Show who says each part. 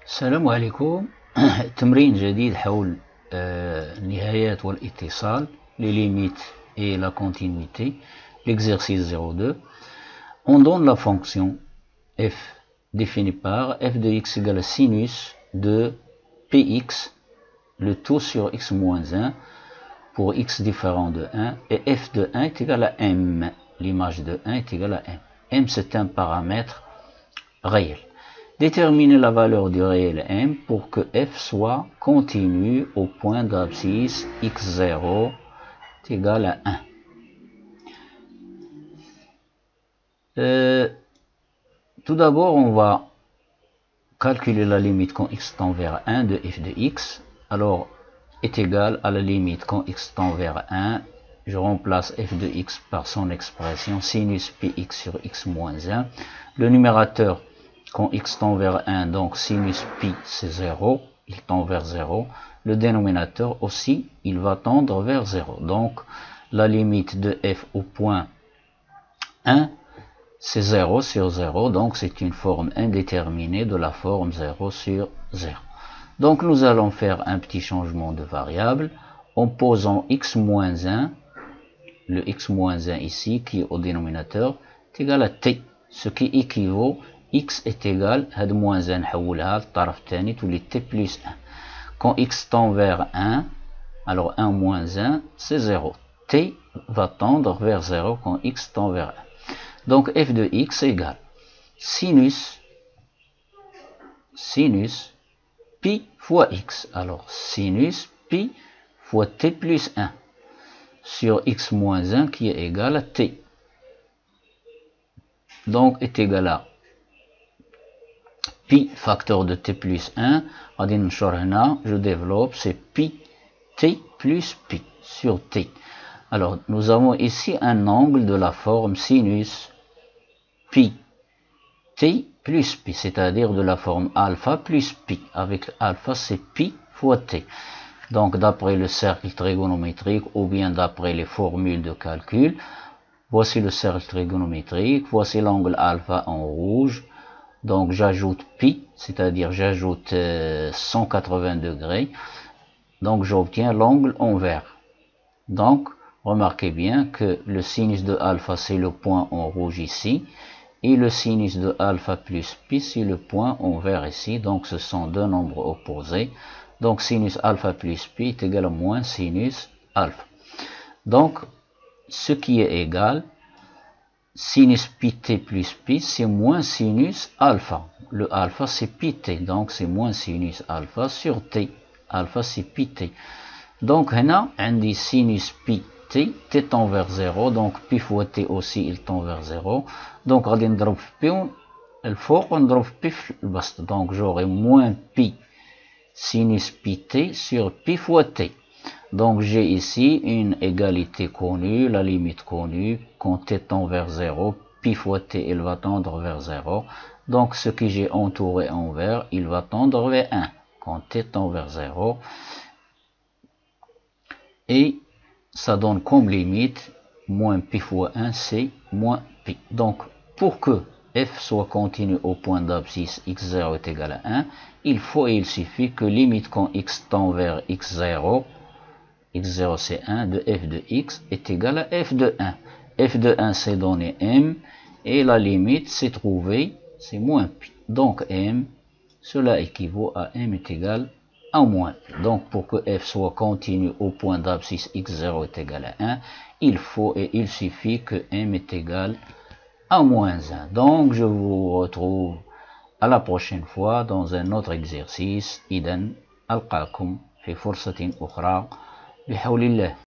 Speaker 1: السلام عليكم. تمرين جديد حول النهايات والاتصال les limites et la continuité, l'exercice 02. On donne la fonction f définie par f de x égale à sinus de px, le tout sur x moins 1 pour x différent de 1, et f de 1 est égal à m, l'image de 1 est égale à m. M c'est un paramètre réel. Déterminer la valeur du réel m pour que f soit continu au point d'abscisse x0 est égal à 1. Tout d'abord, on va calculer la limite quand x tend vers 1 de f de x. Alors, est égal à la limite quand x tend vers 1. Je remplace f de x par son expression sinus px sur x moins 1. Le numérateur, quand x tend vers 1, donc sinus pi c'est 0, il tend vers 0. Le dénominateur aussi, il va tendre vers 0. Donc, la limite de f au point 1, c'est 0 sur 0. Donc, c'est une forme indéterminée de la forme 0 sur 0. Donc, nous allons faire un petit changement de variable en posant x moins 1, le x moins 1 ici, qui est au dénominateur, est égal à t, ce qui équivaut x est égal à moins 1 حولها للطرف الثاني تولي t plus 1. Quand x tend vers 1, alors 1 moins 1 c'est 0. T va tendre vers 0 quand x tend vers 1. Donc f de x égale sinus pi fois x. Alors sinus pi fois t plus 1 sur x moins 1 qui est égal à t. Donc est égal à pi facteur de t plus 1, je développe, c'est pi t plus pi sur t. Alors, nous avons ici un angle de la forme sinus pi t plus pi, c'est-à-dire de la forme alpha plus pi. Avec alpha, c'est pi fois t. Donc, d'après le cercle trigonométrique ou bien d'après les formules de calcul, voici le cercle trigonométrique, voici l'angle alpha en rouge. Donc j'ajoute pi, c'est-à-dire j'ajoute 180 degrés. Donc j'obtiens l'angle en vert. Donc remarquez bien que le sinus de alpha c'est le point en rouge ici. Et le sinus de alpha plus pi c'est le point en vert ici. Donc ce sont deux nombres opposés. Donc sinus alpha plus pi est égal à moins sinus alpha. Donc ce qui est égal, sinus pi t plus pi, c'est moins sinus alpha. Le alpha, c'est pi t, donc c'est moins sinus alpha sur t. Alpha, c'est pi t. Donc, on a sinus pi t, t tend vers 0, donc pi fois t aussi, il tend vers 0. Donc, on va pi, il faut qu'on trouve pi le donc j'aurai moins pi sinus pi t sur pi fois t. Donc j'ai ici une égalité connue, la limite connue, quand t tend vers 0, pi fois t, il va tendre vers 0. Donc ce que j'ai entouré en vert, il va tendre vers 1, quand t tend vers 0. Et ça donne comme limite, moins pi fois 1, c'est moins pi. Donc pour que f soit continu au point d'abscisse x0 est égal à 1, il suffit que limite quand x tend vers x0, x0 c'est 1 de f de x est égal à f de 1. F de 1 c'est donné m et la limite c'est trouvé, c'est moins pi. Donc m, cela équivaut à m est égal à moins pi. Donc pour que f soit continu au point d'abscisse x0 est égal à 1, il suffit que m est égal à moins 1. Donc je vous retrouve à la prochaine fois dans un autre exercice. إذن ألقاكم في فرصة أخرى بحول الله.